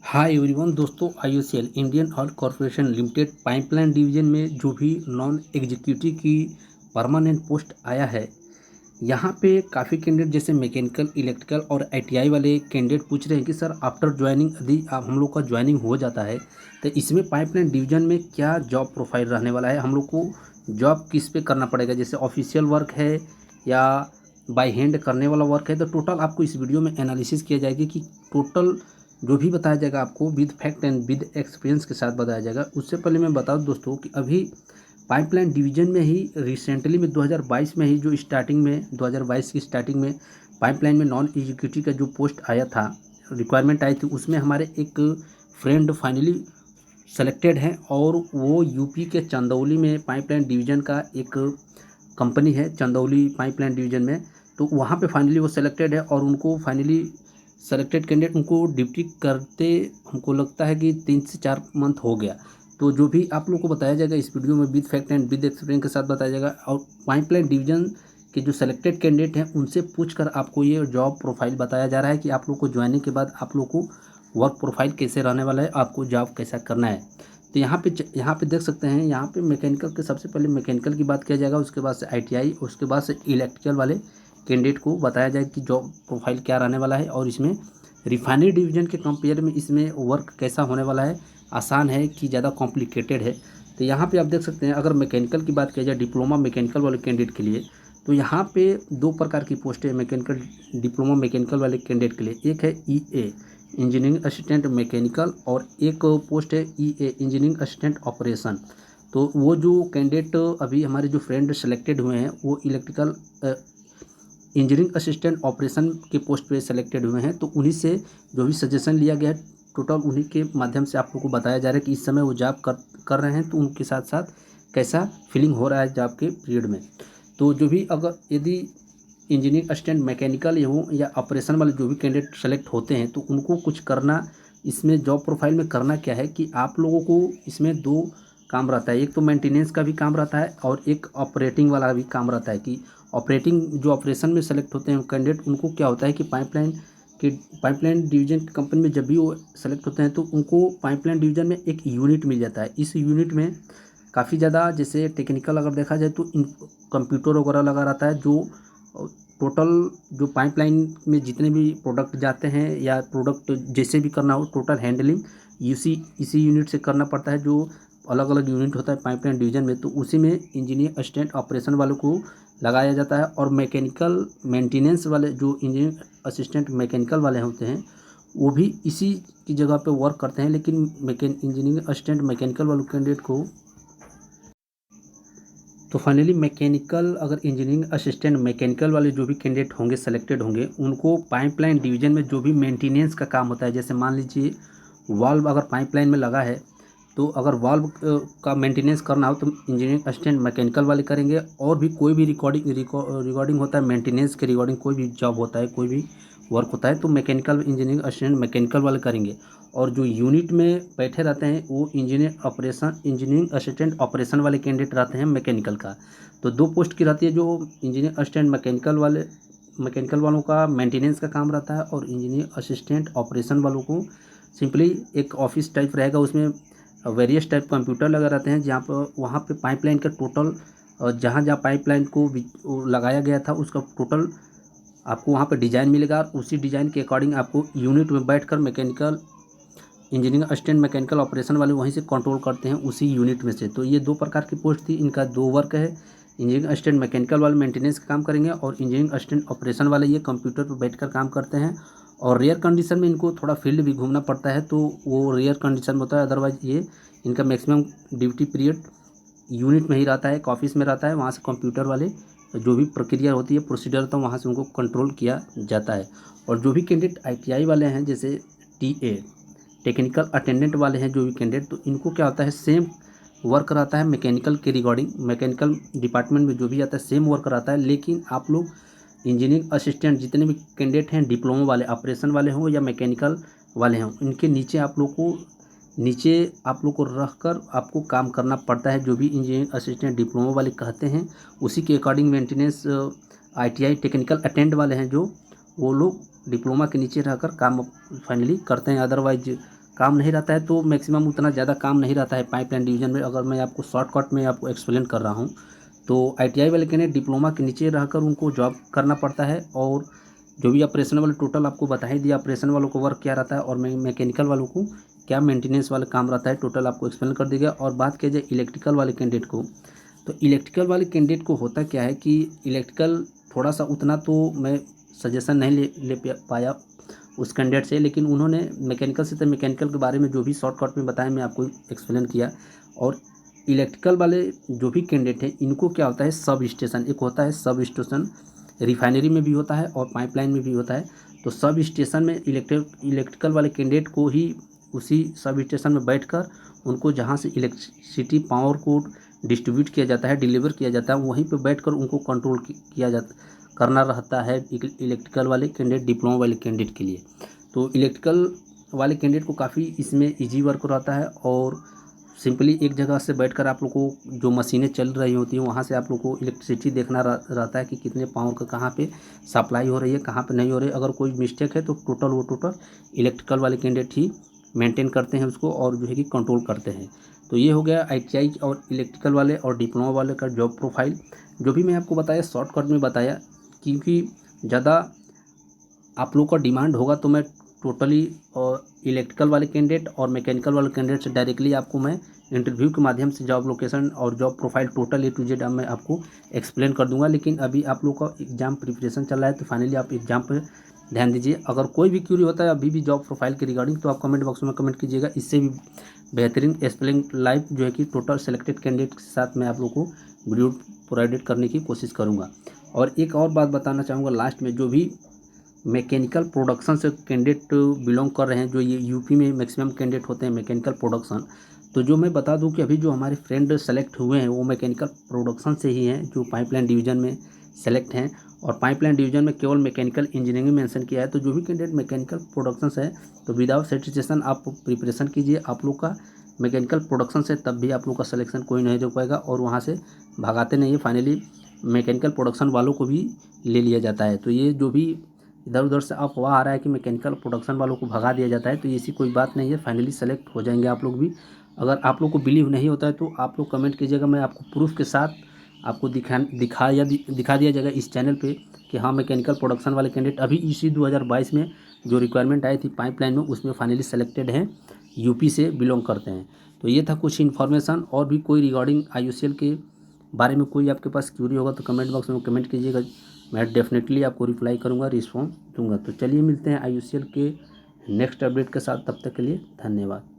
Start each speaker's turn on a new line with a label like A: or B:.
A: Hi everyone दोस्तों, IOCL Indian oil corporation limited pipeline division में जो भी नॉन एग्जीक्यूटिव की परमानेंट पोस्ट आया है, यहाँ पे काफ़ी कैंडिडेट जैसे मैकेनिकल, इलेक्ट्रिकल और आईटीआई वाले कैंडिडेट पूछ रहे हैं कि सर आफ्टर ज्वाइनिंग यदि आप हम लोग का ज्वाइनिंग हो जाता है तो इसमें पाइपलाइन डिवीजन में क्या जॉब प्रोफाइल रहने वाला है, हम लोग को जॉब किस पे करना पड़ेगा, जैसे ऑफिशियल वर्क है या बाय हैंड करने वाला वर्क है। तो टोटल आपको इस वीडियो में एनालिसिस किया जाएगी कि टोटल जो भी बताया जाएगा आपको with fact and with experience के साथ बताया जाएगा। उससे पहले मैं बता दूं दोस्तों कि अभी पाइपलाइन डिवीजन में ही रिसेंटली में 2022 में ही जो स्टार्टिंग में 2022 की स्टार्टिंग में पाइपलाइन में नॉन एग्जीक्यूटिव का जो पोस्ट आया था, रिक्वायरमेंट आई थी, उसमें हमारे एक फ्रेंड फाइनली सेलेक्टेड हैं और वो यूपी के चंदौली में पाइपलाइन डिवीज़न का एक कंपनी है, चंदौली पाइपलाइन डिवीज़न में। तो वहाँ पे फाइनली वो सेलेक्टेड है और उनको फाइनली सेलेक्टेड कैंडिडेट उनको ड्यूटी करते हमको लगता है कि 3 से 4 मंथ हो गया। तो जो भी आप लोग को बताया जाएगा इस वीडियो में with fact and with experience के साथ बताया जाएगा और पाइपलाइन डिवीज़न के जो सेलेक्टेड कैंडिडेट हैं उनसे पूछकर आपको ये जॉब प्रोफाइल बताया जा रहा है कि आप लोग को ज्वाइनिंग के बाद आप लोग को वर्क प्रोफाइल कैसे रहने वाला है, आपको जॉब कैसा करना है। तो यहाँ पे देख सकते हैं, यहाँ पे मैकेनिकल के सबसे पहले मैकेनिकल की बात किया जाएगा, उसके बाद से आईटीआई, उसके बाद से इलेक्ट्रिकल वाले कैंडिडेट को बताया जाए कि जॉब प्रोफाइल क्या रहने वाला है और इसमें रिफाइनरी डिवीजन के कंपेयर में इसमें वर्क कैसा होने वाला है, आसान है कि ज़्यादा कॉम्प्लिकेटेड है। तो यहाँ पे आप देख सकते हैं, अगर मैकेनिकल की बात किया जाए डिप्लोमा मैकेनिकल वाले कैंडिडेट के लिए, तो यहाँ पे 2 प्रकार की पोस्ट है मैकेनिकल, डिप्लोमा मैकेनिकल वाले कैंडिडेट के लिए। एक है ईए इंजीनियरिंग असिस्टेंट मैकेनिकल और एक पोस्ट है ईए इंजीनियरिंग असिस्टेंट ऑपरेशन। तो वो जो कैंडिडेट अभी हमारे जो फ्रेंड सेलेक्टेड हुए हैं वो इलेक्ट्रिकल इंजीनियरिंग असिस्टेंट ऑपरेशन के पोस्ट पे सेलेक्टेड हुए हैं। तो उन्हीं से जो भी सजेशन लिया गया है, टोटल उन्हीं के माध्यम से आप लोग को बताया जा रहा है कि इस समय वो जॉब कर रहे हैं, तो उनके साथ साथ कैसा फीलिंग हो रहा है जॉब के पीरियड में। तो जो भी अगर यदि इंजीनियरिंग असिस्टेंट मैकेनिकल हो या ऑपरेशन वाले जो भी कैंडिडेट सेलेक्ट होते हैं तो उनको कुछ करना, इसमें जॉब प्रोफाइल में करना क्या है कि आप लोगों को इसमें 2 काम रहता है। एक तो मेंटेनेंस का भी काम रहता है और एक ऑपरेटिंग वाला भी काम रहता है कि ऑपरेटिंग जो ऑपरेशन में सेलेक्ट होते हैं कैंडिडेट, उनको क्या होता है कि पाइपलाइन डिवीजन की कंपनी में जब भी वो सेलेक्ट होते हैं तो उनको पाइपलाइन डिवीजन में एक यूनिट मिल जाता है। इस यूनिट में काफ़ी ज़्यादा जैसे टेक्निकल अगर देखा जाए तो इन कंप्यूटर वगैरह लगा रहता है, जो टोटल जो पाइपलाइन में जितने भी प्रोडक्ट जाते हैं या प्रोडक्ट जैसे भी करना हो, टोटल हैंडलिंग इसी यूनिट से करना पड़ता है। जो अलग अलग यूनिट होता है पाइपलाइन डिवीजन में, तो उसी में इंजीनियर असिस्टेंट ऑपरेशन वालों को लगाया जाता है और मैकेनिकल मेंटेनेंस वाले जो इंजीनियर असिस्टेंट मैकेनिकल वाले होते हैं वो भी इसी की जगह पे वर्क करते हैं। लेकिन इंजीनियरिंग असिस्टेंट मैकेनिकल वाले कैंडिडेट को, तो फाइनली मैकेनिकल अगर इंजीनियरिंग असिस्टेंट मैकेनिकल वाले जो भी कैंडिडेट होंगे सेलेक्टेड होंगे, उनको पाइपलाइन डिवीजन में जो भी मेंटेनेंस का काम होता है, जैसे मान लीजिए वाल्व अगर पाइपलाइन में लगा है तो अगर वाल्व का मेंटेनेंस करना हो तो इंजीनियरिंग असिस्टेंट मैकेनिकल वाले करेंगे। और भी कोई भी रिकॉर्डिंग होता है मेंटेनेंस के रिगार्डिंग, कोई भी जॉब होता है, कोई भी वर्क होता है तो मैकेनिकल इंजीनियरिंग असिस्टेंट मैकेनिकल वाले करेंगे। और जो यूनिट में बैठे रहते हैं वो इंजीनियरिंग असिस्टेंट ऑपरेशन वाले कैंडिडेट रहते हैं मैकेनिकल का। तो 2 पोस्ट की रहती है, जो इंजीनियर असिस्टेंट मैकेनिकल वालों का मेंटेनेंस का काम रहता है और इंजीनियर असिस्टेंट ऑपरेशन वालों को सिंपली एक ऑफिस टाइप रहेगा, उसमें वेरियस टाइप कंप्यूटर लगा रहते हैं, जहाँ पर वहाँ पे पाइपलाइन का टोटल जहाँ जहाँ पाइपलाइन को लगाया गया था उसका टोटल आपको वहाँ पे डिज़ाइन मिलेगा और उसी डिज़ाइन के अकॉर्डिंग आपको यूनिट में बैठकर mechanical engineering assistant mechanical operation वाले वहीं से कंट्रोल करते हैं उसी यूनिट में से। तो ये 2 प्रकार की पोस्ट थी, इनका 2 वर्क है। इंजीनियरिंग असिस्टेंट मैकेनिकल वाले मेंटेनेंस का काम करेंगे और इंजीनियरिंग असिस्टेंट ऑपरेशन वाले ये कंप्यूटर पर बैठकर काम करते हैं। और रेयर कंडीशन में इनको थोड़ा फील्ड भी घूमना पड़ता है, तो वो रेयर कंडीशन में होता है, अदरवाइज ये इनका मैक्सिमम ड्यूटी पीरियड यूनिट में ही रहता है, एक ऑफिस में रहता है, वहाँ से कंप्यूटर वाले जो भी प्रक्रिया होती है, प्रोसीजर होता है, वहाँ से उनको कंट्रोल किया जाता है। और जो भी कैंडिडेट आईटीआई वाले हैं, जैसे टीए टेक्निकल अटेंडेंट वाले हैं जो भी कैंडिडेट, तो इनको क्या होता है सेम वर्क रहता है मैकेनिकल के रिगार्डिंग, मैकेनिकल डिपार्टमेंट में जो भी आता है सेम वर्क रहता है। लेकिन आप लोग इंजीनियरिंग असिस्टेंट जितने भी कैंडिडेट हैं, डिप्लोमा वाले ऑपरेशन वाले हों या मैकेनिकल वाले हों, इनके नीचे आप लोग को रख कर आपको काम करना पड़ता है। जो भी इंजीनियरिंग असिस्टेंट डिप्लोमा वाले कहते हैं उसी के according maintenance ITI technical attend वाले हैं जो वो लोग डिप्लोमा के नीचे रहकर काम फाइनली करते हैं। अदरवाइज काम नहीं रहता है तो मैक्सिमम उतना ज़्यादा काम नहीं रहता है पाइपलाइन डिवीज़न में। अगर मैं आपको शॉर्टकट में आपको एक्सप्लेन कर रहा हूँ तो आईटीआई वाले कैंडिडेट डिप्लोमा के नीचे रहकर उनको जॉब करना पड़ता है, और जो भी ऑपरेशन वाले टोटल आपको बता ही दिया ऑपरेशन वालों को वर्क क्या रहता है और मैकेनिकल वालों को क्या मेंटेनेंस वाला काम रहता है, टोटल आपको एक्सप्लेन कर दिया गया। और बात किया जाए इलेक्ट्रिकल वाले कैंडिडेट को, तो इलेक्ट्रिकल वाले कैंडिडेट को होता क्या है कि इलेक्ट्रिकल थोड़ा सा उतना तो मैं सजेशन नहीं ले पाया उस कैंडिडेट से, लेकिन उन्होंने मैकेनिकल से तो मैकेनिकल के बारे में जो भी शॉर्टकट में बताया मैं आपको एक्सप्लेन किया। और इलेक्ट्रिकल वाले जो भी कैंडिडेट हैं इनको क्या होता है, सब स्टेशन, एक होता है सब स्टेशन, रिफाइनरी में भी होता है और पाइपलाइन में भी होता है। तो सब स्टेशन में इलेक्ट्रिकल वाले कैंडिडेट को ही उसी सब स्टेशन में बैठकर उनको जहाँ से इलेक्ट्रिसिटी पावर को डिस्ट्रीब्यूट किया जाता है, डिलीवर किया जाता है, वहीं पे बैठकर उनको कंट्रोल किया जाता करना रहता है इलेक्ट्रिकल वाले कैंडिडेट डिप्लोमा वाले कैंडिडेट के लिए। तो इलेक्ट्रिकल वाले कैंडिडेट को काफ़ी इसमें इजी वर्क रहता है, और सिंपली एक जगह से बैठकर आप लोग को जो मशीनें चल रही होती हैं वहाँ से आप लोग को इलेक्ट्रिसिटी देखना रहता है कि कितने पावर का कहाँ पे सप्लाई हो रही है, कहाँ पे नहीं हो रही है। अगर कोई मिस्टेक है तो टोटल इलेक्ट्रिकल वाले कैंडिडेट ही मेंटेन करते हैं उसको, और जो है कि कंट्रोल करते हैं। तो ये हो गया आईटीआई और इलेक्ट्रिकल वाले और डिप्लोमा वाले का जॉब प्रोफाइल। जो भी मैं आपको बताया शॉर्टकट में बताया, क्योंकि ज़्यादा आप लोग का डिमांड होगा तो मैं टोटली इलेक्ट्रिकल वाले कैंडिडेट और मैकेनिकल वाले कैंडिडेट से डायरेक्टली आपको मैं इंटरव्यू के माध्यम से जॉब लोकेशन और job profile total A to Z मैं आपको एक्सप्लेन कर दूंगा। लेकिन अभी आप लोग का एग्ज़ाम प्रिपरेशन चल रहा है तो फाइनली आप एग्ज़ाम पर ध्यान दीजिए। अगर कोई भी क्यूरी होता है अभी भी जॉब प्रोफाइल के रिगार्डिंग तो आप कमेंट बॉक्स में कमेंट कीजिएगा। इससे भी बेहतरीन एक्सप्लेन लाइव जो है कि टोटल सेलेक्टेड कैंडिडेट के साथ मैं आप लोग को वीडियो प्रोवाइड करने की कोशिश करूँगा। और एक और बात बताना चाहूँगा लास्ट में, जो भी मैकेनिकल प्रोडक्शन से कैंडिडेट बिलोंग कर रहे हैं, जो ये यूपी में मैक्सिमम कैंडिडेट होते हैं मैकेनिकल प्रोडक्शन, तो जो मैं बता दूं कि अभी जो हमारे फ्रेंड सेलेक्ट हुए हैं वो मैकेनिकल प्रोडक्शन से ही हैं, जो पाइपलाइन डिवीज़न में सेलेक्ट हैं। और पाइपलाइन डिवीज़न में केवल मैकेनिकल इंजीनियरिंग मेंशन किया है। तो जो भी कैंडिडेट मैकेनिकल प्रोडक्शन से है तो विदाउट सर्टिफिकेशन आप प्रिपरेशन कीजिए, आप लोग का मैकेनिकल प्रोडक्शन से तब भी आप लोग का सिलेक्शन कोई नहीं रोक पाएगा, और वहाँ से भगाते नहीं है, फाइनली मैकेनिकल प्रोडक्शन वालों को भी ले लिया जाता है। तो ये जो भी इधर उधर से अफवाह आ रहा है कि मैकेनिकल प्रोडक्शन वालों को भगा दिया जाता है, तो ऐसी कोई बात नहीं है, फाइनली सेलेक्ट हो जाएंगे आप लोग भी। अगर आप लोग को बिलीव नहीं होता है तो आप लोग कमेंट कीजिएगा, मैं आपको प्रूफ के साथ आपको दिखा दिया जाएगा इस चैनल पे कि हाँ मैकेनिकल प्रोडक्शन वाले कैंडिडेट अभी इसी 2022 में जो रिक्वायरमेंट आई थी पाइपलाइन में उसमें फाइनली सेलेक्टेड हैं, यूपी से बिलोंग करते हैं। तो ये था कुछ इन्फॉर्मेशन। और भी कोई रिगार्डिंग आईयूसीएल के बारे में कोई आपके पास क्यूरी होगा तो कमेंट बॉक्स में कमेंट कीजिएगा, मैं डेफिनेटली आपको रिप्लाई करूँगा, रिस्पॉन्स दूंगा। तो चलिए मिलते हैं आईयूसीएल के नेक्स्ट अपडेट के साथ, तब तक के लिए धन्यवाद।